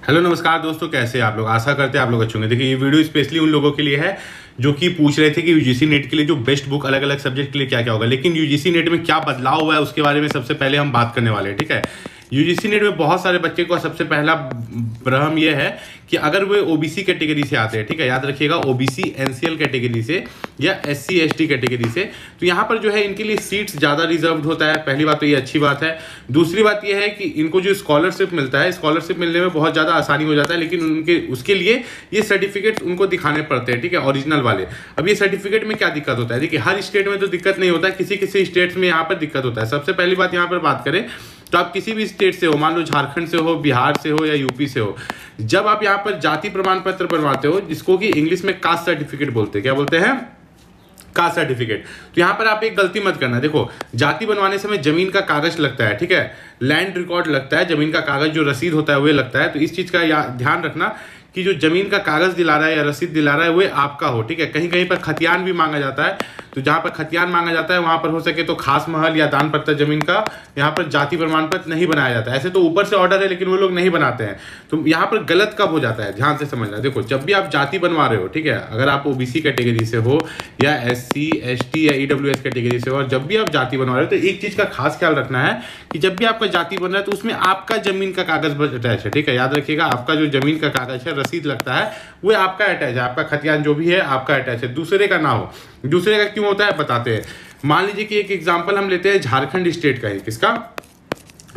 Hello नमस्कार दोस्तों, कैसे हैं आप लोग। आशा करते हैं आप लोग अच्छे होंगे। देखिए, ये वीडियो स्पेशली उन लोगों के लिए है जो कि पूछ रहे थे कि यूजीसी नेट के लिए जो बेस्ट बुक अलग अलग सब्जेक्ट के लिए क्या क्या होगा। लेकिन यूजीसी नेट में क्या बदलाव हुआ है उसके बारे में सबसे पहले हम बात करने वाले हैं। ठीक है, यूजीसी नेट में बहुत सारे बच्चे को सबसे पहला भ्रम यह है कि अगर वे ओबीसी कैटेगरी से आते हैं, ठीक है, याद रखिएगा, ओबीसी एनसीएल कैटेगरी से या एससी एसटी कैटेगरी से, तो यहाँ पर जो है इनके लिए सीट्स ज़्यादा रिजर्व्ड होता है। पहली बात तो ये अच्छी बात है। दूसरी बात ये है कि इनको जो स्कॉलरशिप मिलता है, स्कॉलरशिप मिलने में बहुत ज़्यादा आसानी हो जाता है, लेकिन उनके उसके लिए ये सर्टिफिकेट उनको दिखाने पड़ते हैं, ठीक है, ओरिजिनल वाले। अब ये सर्टिफिकेट में क्या दिक्कत होता है, देखिए हर स्टेट में तो दिक्कत नहीं होता है, किसी किसी स्टेट्स में यहाँ पर दिक्कत होता है। सबसे पहली बात यहाँ पर बात करें तो आप किसी भी स्टेट से हो, मान लो झारखंड से हो, बिहार से हो या यूपी से हो, जब आप यहाँ पर जाति प्रमाण पत्र बनवाते हो, जिसको कि इंग्लिश में कास्ट सर्टिफिकेट बोलते हैं, क्या बोलते हैं, कास्ट सर्टिफिकेट, तो यहाँ पर आप एक गलती मत करना। देखो, जाति बनवाने समय जमीन का कागज लगता है, ठीक है, लैंड रिकॉर्ड लगता है, जमीन का कागज जो रसीद होता है वो लगता है। तो इस चीज का ध्यान रखना कि जो जमीन का कागज दिला रहा है या रसीद दिला रहा है वो आपका हो, ठीक है। कहीं कहीं पर खतियान भी मांगा जाता है, तो जहां पर खतियान मांगा जाता है वहां पर हो सके तो खास महल या दान पत्र जमीन का यहाँ पर जाति प्रमाण पत्र नहीं बनाया जाता है। ऐसे तो ऊपर से ऑर्डर है लेकिन वो लोग नहीं बनाते हैं। तो यहाँ पर गलत कब हो जाता है, ध्यान से समझना। देखो, जब भी आप जाति बनवा रहे हो, ठीक है, अगर आप ओबीसी कैटेगरी से हो या एससी एसटी या ईडब्ल्यूएस कैटेगरी से हो, और जब भी आप जाति बनवा रहे हो तो एक चीज का खास ख्याल रखना है कि जब भी आपका जाति बन रहा है तो उसमें आपका जमीन का कागज अटैच है, ठीक है। याद रखिएगा, आपका जो जमीन का कागज है, रसीद लगता है, वो आपका अटैच है, आपका खतियान जो भी है आपका अटैच है, दूसरे का ना हो। दूसरे का क्यों होता है बताते हैं। मान लीजिए कि एक एग्जांपल हम लेते हैं झारखंड स्टेट का ही, किसका,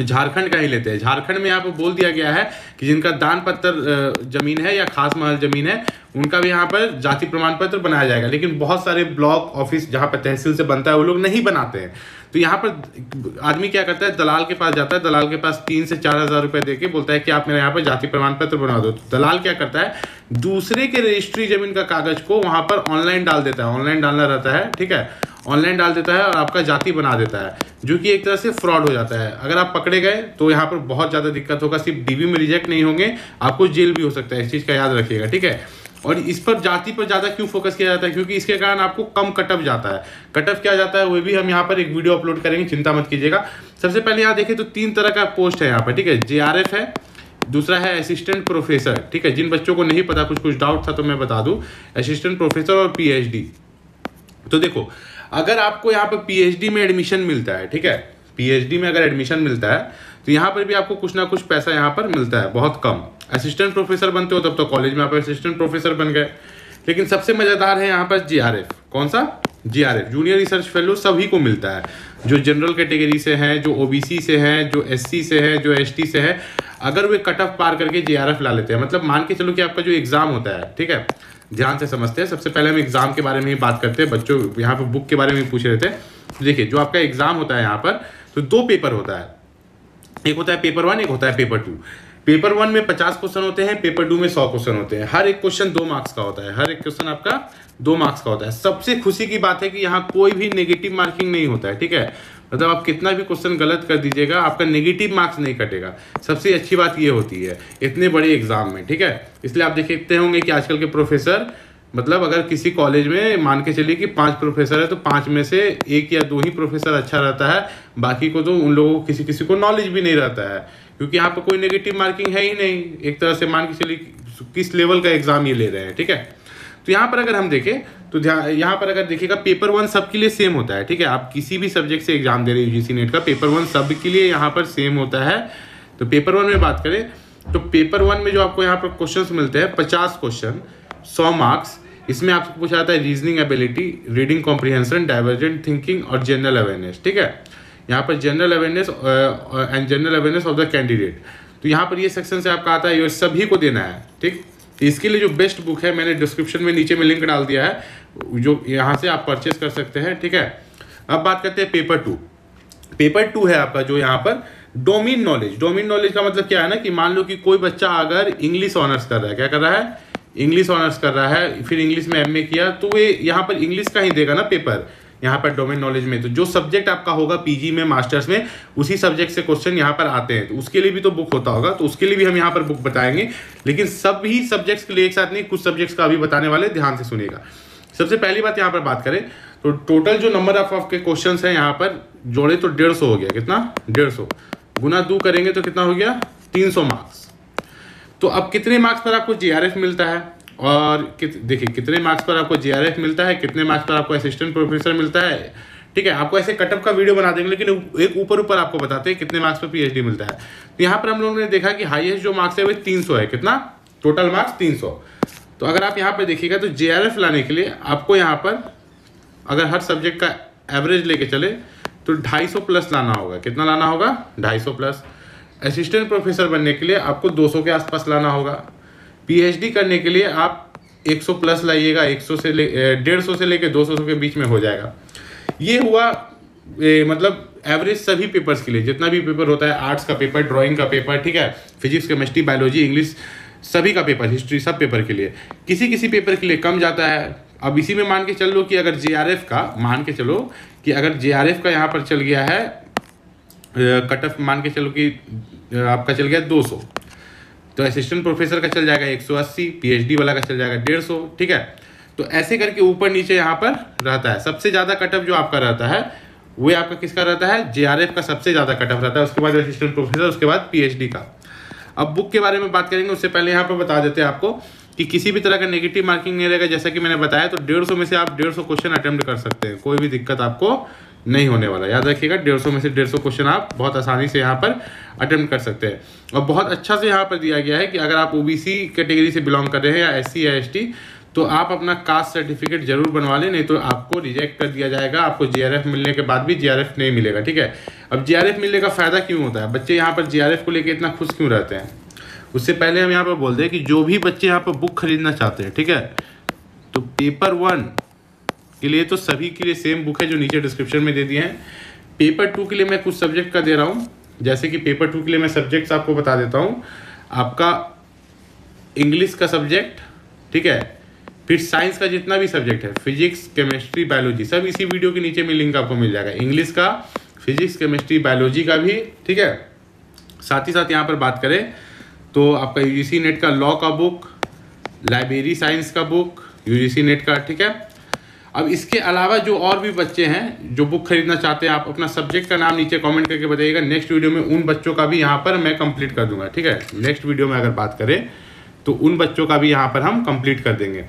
झारखंड का ही लेते हैं। झारखंड में यहाँ पर बोल दिया गया है कि जिनका दान पत्र जमीन है या खास महल जमीन है, उनका भी यहाँ पर जाति प्रमाण पत्र बनाया जाएगा। लेकिन बहुत सारे ब्लॉक ऑफिस जहाँ पर तहसील से बनता है वो लोग नहीं बनाते हैं। तो यहाँ पर आदमी क्या करता है, दलाल के पास जाता है, दलाल के पास 3 से 4 हज़ार रुपए देके बोलता है कि आप मेरे यहाँ पर जाति प्रमाण पत्र बना दो। तो दलाल क्या करता है, दूसरे के रजिस्ट्री जमीन का कागज को वहां पर ऑनलाइन डाल देता है, ऑनलाइन डालना रहता है, ठीक है, ऑनलाइन डाल देता है और आपका जाति बना देता है, जो कि एक तरह से फ्रॉड हो जाता है। अगर आप पकड़े गए तो यहाँ पर बहुत ज़्यादा दिक्कत होगा, सिर्फ डीबी में रिजेक्ट नहीं होंगे, आपको जेल भी हो सकता है। इस चीज़ का याद रखिएगा, ठीक है। और इस पर जाति पर ज़्यादा क्यों फोकस किया जाता है, क्योंकि इसके कारण आपको कम कटअप जाता है। कटअप क्या जाता है वो भी हम यहाँ पर एक वीडियो अपलोड करेंगे, चिंता मत कीजिएगा। सबसे पहले यहाँ देखें तो 3 तरह का पोस्ट है यहाँ पर, ठीक है। जेआरएफ है, दूसरा है असिस्टेंट प्रोफेसर, ठीक है। जिन बच्चों को नहीं पता, कुछ डाउट था तो मैं बता दूं, असिस्टेंट प्रोफेसर और पीएचडी। तो देखो, अगर आपको यहाँ पर पीएचडी में एडमिशन मिलता है, ठीक है, पीएचडी में अगर एडमिशन मिलता है तो यहाँ पर भी आपको कुछ ना कुछ पैसा यहाँ पर मिलता है, बहुत कम। असिस्टेंट प्रोफेसर बनते हो तब तो कॉलेज में आप असिस्टेंट प्रोफेसर बन गए। लेकिन सबसे मजेदार है यहाँ पर जीआरएफ। कौन सा, जीआरएफ, जूनियर रिसर्च फेलो, सभी को मिलता है, जो जनरल कैटेगरी से हैं, जो ओबीसी से हैं, जो एससी से है, जो एसटी से है। अगर वे कट ऑफ पार करके जीआरएफ ला लेते हैं, मतलब मान के चलो कि आपका जो एग्जाम होता है, ठीक है, ध्यान से समझते हैं। सबसे पहले हम एग्जाम के बारे में ही बात करते हैं, बच्चों यहाँ पर बुक के बारे में पूछ रहे थे। तो देखिए, जो आपका एग्जाम होता है यहाँ पर, तो 2 पेपर होता है, एक होता है पेपर 1, एक होता है पेपर 2। पेपर 1 में 50 क्वेश्चन होते हैं, पेपर 2 में 100 क्वेश्चन होते हैं। हर एक क्वेश्चन 2 मार्क्स का होता है, हर एक क्वेश्चन आपका 2 मार्क्स का होता है। सबसे खुशी की बात है कि यहाँ कोई भी नेगेटिव मार्किंग नहीं होता है, ठीक है। मतलब आप कितना भी क्वेश्चन गलत कर दीजिएगा, आपका नेगेटिव मार्क्स नहीं कटेगा। सबसे अच्छी बात ये होती है इतने बड़े एग्जाम में, ठीक है। इसलिए आप देखते होंगे कि आजकल के प्रोफेसर, मतलब अगर किसी कॉलेज में मान के चलिए कि 5 प्रोफेसर है तो 5 में से 1 या 2 ही प्रोफेसर अच्छा रहता है, बाकी को तो उन लोगों को किसी किसी को नॉलेज भी नहीं रहता है, क्योंकि यहाँ पर कोई नेगेटिव मार्किंग है ही नहीं। एक तरह से मान के चलिए किस लेवल का एग्जाम ये ले रहे हैं, ठीक है। तो यहाँ पर अगर हम देखें तो यहाँ पर अगर देखिएगा, पेपर 1 सबके लिए सेम होता है, ठीक है। आप किसी भी सब्जेक्ट से एग्जाम दे रहे हैं यूजीसी नेट का, पेपर 1 सबके लिए यहाँ पर सेम होता है। तो पेपर 1 में बात करें तो पेपर 1 में जो आपको यहाँ पर क्वेश्चन मिलते हैं, 50 क्वेश्चन, 100 मार्क्स। इसमें आपको पूछा जाता है reasoning ability, reading comprehension, divergent thinking और जनरल अवेयरनेस, ठीक है। यहाँ पर general awareness and general awareness of the candidate. तो यहाँ पर ये सेक्शन से आपका आता है, ये सभी को देना है, ठीक। इसके लिए जो बेस्ट बुक है मैंने डिस्क्रिप्शन में नीचे में लिंक डाल दिया है, जो यहाँ से आप परचेस कर सकते हैं, ठीक है। अब बात करते हैं पेपर 2। पेपर 2 है आपका जो यहाँ पर डोमेन नॉलेज। डोमेन नॉलेज का मतलब क्या है ना, कि मान लो कि कोई बच्चा अगर इंग्लिश ऑनर्स कर रहा है, क्या कर रहा है, इंग्लिश ऑनर्स कर रहा है, फिर इंग्लिश में एमए किया, तो वे यहाँ पर इंग्लिश का ही देगा ना पेपर, यहाँ पर डोमेन नॉलेज में। तो जो सब्जेक्ट आपका होगा पीजी में, मास्टर्स में, उसी सब्जेक्ट से क्वेश्चन यहाँ पर आते हैं, तो उसके लिए भी तो बुक होता होगा, तो उसके लिए भी हम यहाँ पर बुक बताएंगे। लेकिन सभी सब्जेक्ट्स के लिए एक साथ नहीं, कुछ सब्जेक्ट्स का अभी बताने वाले, ध्यान से सुनिएगा। सबसे पहली बात यहाँ पर बात करें तो टोटल जो नंबर ऑफ के क्वेश्चन है यहाँ पर जोड़े तो 150 हो गया। कितना, 150 गुना 2 करेंगे तो कितना हो गया, 300 मार्क्स। तो अब कितने मार्क्स पर आपको जीआरएफ मिलता है, और देखिए कितने मार्क्स पर आपको जीआरएफ मिलता है, कितने मार्क्स पर आपको असिस्टेंट प्रोफेसर मिलता है, ठीक है। आपको ऐसे कटअप का वीडियो बना देंगे, लेकिन एक ऊपर आपको बताते हैं कितने मार्क्स पर पीएचडी मिलता है। तो यहाँ पर हम लोगों ने देखा कि हाईएस्ट जो मार्क्स है वो 300 है। कितना टोटल मार्क्स? 300। तो अगर आप यहाँ पर देखिएगा तो जेआरएफ लाने के लिए आपको यहाँ पर अगर हर सब्जेक्ट का एवरेज लेके चले तो 250 प्लस लाना होगा। कितना लाना होगा? 250 प्लस। असिस्टेंट प्रोफेसर बनने के लिए आपको 200 के आसपास लाना होगा। पीएचडी करने के लिए आप 100 प्लस लाइएगा, 150 से लेके 200 के बीच में हो जाएगा। ये हुआ मतलब एवरेज सभी पेपर्स के लिए, जितना भी पेपर होता है, आर्ट्स का पेपर, ड्राइंग का पेपर, ठीक है, फिजिक्स, केमिस्ट्री, बायोलॉजी, इंग्लिश, सभी का पेपर, हिस्ट्री, सब पेपर के लिए। किसी पेपर के लिए कम जाता है। अब इसी में मान के चल लो कि अगर जेआरएफ का मान के चलो कि अगर जेआरएफ का यहाँ पर चल गया है कट ऑफ, मान के चलो कि आपका चल गया 200, तो असिस्टेंट प्रोफेसर का चल जाएगा 180, पीएचडी वाला का चल जाएगा 150, ठीक है। तो ऐसे करके ऊपर नीचे यहाँ पर रहता है। सबसे ज़्यादा कट ऑफ जो आपका रहता है वो आपका किसका रहता है? जेआरएफ का सबसे ज़्यादा कट ऑफ रहता है, उसके बाद असिस्टेंट प्रोफेसर, उसके बाद पीएचडी का। अब बुक के बारे में बात करेंगे, उससे पहले यहाँ पर बता देते हैं आपको कि किसी भी तरह का नेगेटिव मार्किंग नहीं रहेगा। जैसा कि मैंने बताया, तो 150 में से आप 150 क्वेश्चन अटेम्प्ट कर सकते हैं, कोई भी दिक्कत आपको नहीं होने वाला। याद रखिएगा, 150 में से 150 क्वेश्चन आप बहुत आसानी से यहाँ पर अटेम्प्ट कर सकते हैं। और बहुत अच्छा से यहाँ पर दिया गया है कि अगर आप ओबीसी कैटेगरी से बिलोंग कर रहे हैं या एससी या एसटी, तो आप अपना कास्ट सर्टिफिकेट जरूर बनवा लें, नहीं तो आपको रिजेक्ट कर दिया जाएगा। आपको जीआरएफ मिलने के बाद भी जीआरएफ नहीं मिलेगा, ठीक है। अब जीआरएफ मिलने का फायदा क्यों होता है? बच्चे यहाँ पर जीआरएफ को लेकर इतना खुश क्यों रहते हैं? उससे पहले हम यहाँ पर बोल दें कि जो भी बच्चे यहाँ पर बुक खरीदना चाहते हैं, ठीक है, तो पेपर 1 के लिए तो सभी के लिए सेम बुक है जो नीचे डिस्क्रिप्शन में दे दिए हैं। पेपर 2 के लिए मैं कुछ सब्जेक्ट का दे रहा हूँ। जैसे कि पेपर 2 के लिए मैं सब्जेक्ट्स आपको बता देता हूँ। आपका इंग्लिश का सब्जेक्ट, ठीक है, फिर साइंस का जितना भी सब्जेक्ट है, फिजिक्स, केमिस्ट्री, बायोलॉजी, सब इसी वीडियो के नीचे में लिंक आपको मिल जाएगा। इंग्लिश का, फिजिक्स, केमिस्ट्री, बायोलॉजी का भी, ठीक है। साथ ही साथ यहाँ पर बात करें तो आपका यूजीसी नेट का लॉ का बुक, लाइब्रेरी साइंस का बुक, यूजीसी नेट का, ठीक है। अब इसके अलावा जो और भी बच्चे हैं जो बुक खरीदना चाहते हैं, आप अपना सब्जेक्ट का नाम नीचे कमेंट करके बताइएगा। नेक्स्ट वीडियो में उन बच्चों का भी यहाँ पर मैं कंप्लीट कर दूंगा, ठीक है। नेक्स्ट वीडियो में अगर बात करें तो उन बच्चों का भी यहाँ पर हम कंप्लीट कर देंगे।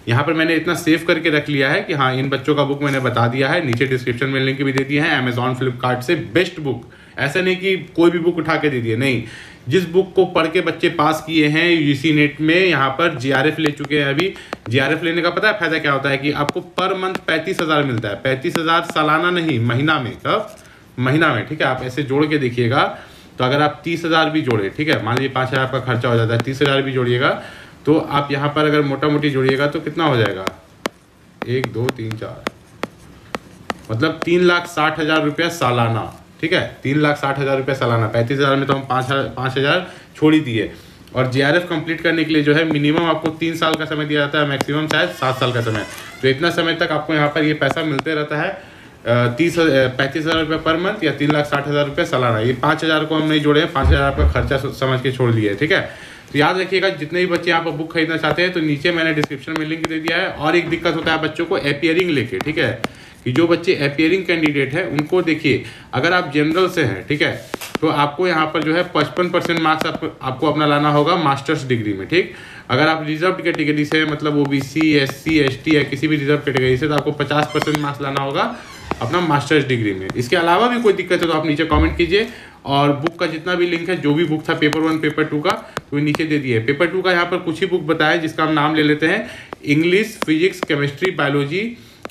यहाँ पर मैंने इतना सेव करके रख लिया है कि हाँ, इन बच्चों का बुक मैंने बता दिया है। नीचे डिस्क्रिप्शन में लिंक भी दे दिया है। अमेजॉन, फ्लिपकार्ट से बेस्ट बुक, ऐसा नहीं कि कोई भी बुक उठा के दे दिए, नहीं। जिस बुक को पढ़ के बच्चे पास किए हैं यूजीसी नेट में, यहाँ पर जीआरएफ ले चुके हैं। अभी जीआरएफ लेने का पता है फायदा क्या होता है कि आपको पर मंथ 35,000 मिलता है। 35,000 सालाना नहीं, महीना में। कब? महीना में, ठीक है। आप ऐसे जोड़ के देखिएगा तो अगर आप 30,000 भी जोड़े, ठीक है, मान लीजिए 5,000 का खर्चा हो जाता है, 30,000 भी जोड़िएगा तो आप यहाँ पर अगर मोटा मोटी जोड़िएगा तो कितना हो जाएगा? 1 2 3 4, मतलब 3,60,000 रुपया सालाना, ठीक है। 3,60,000 रुपया सालाना। 35,000 में तो हम 5,000 छोड़ ही दिए। और जीआरएफ कंप्लीट करने के लिए जो है मिनिमम आपको 3 साल का समय दिया जाता है, मैक्सिमम शायद 7 साल का समय। तो इतना समय तक आपको यहाँ पर ये पैसा मिलते रहता है। 35,000 रुपये पर मंथ या 3,60,000 रुपये सालाना। ये 5,000 को हम नहीं जोड़े हैं, 5,000 आपका खर्चा समझ के छोड़ दिए, ठीक है। तो याद रखिएगा, जितने भी बच्चे यहाँ पर बुक खरीदना चाहते हैं तो नीचे मैंने डिस्क्रिप्शन में लिंक दे दिया है। और एक दिक्कत होता है बच्चों को अपीयरिंग लेके, ठीक है, कि जो बच्चे अपीयरिंग कैंडिडेट है उनको देखिए, अगर आप जनरल से हैं, ठीक है, तो आपको यहाँ पर जो है 55% मार्क्स आपको अपना लाना होगा मास्टर्स डिग्री में, ठीक। अगर आप रिजर्व कैटेगरी से, मतलब ओबीसी, एससी, एसटी या किसी भी रिजर्व कैटेगरी से, तो आपको 50% मार्क्स लाना होगा अपना मास्टर्स डिग्री में। इसके अलावा भी कोई दिक्कत है तो आप नीचे कमेंट कीजिए। और बुक का जितना भी लिंक है, जो भी बुक था पेपर 1, पेपर 2 का, तो नीचे दे दिए। पेपर 2 का यहाँ पर कुछ ही बुक बताया जिसका हम नाम ले लेते हैं, English, physics, chemistry, biology,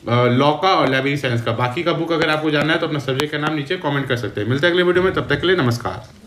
law का और लाइब्रेरी साइंस का। बाकी का बुक अगर आपको जानना है तो अपना सब्जेक्ट का नाम नीचे कमेंट कर सकते हैं। मिलते हैं अगले वीडियो में, तब तक के लिए नमस्कार।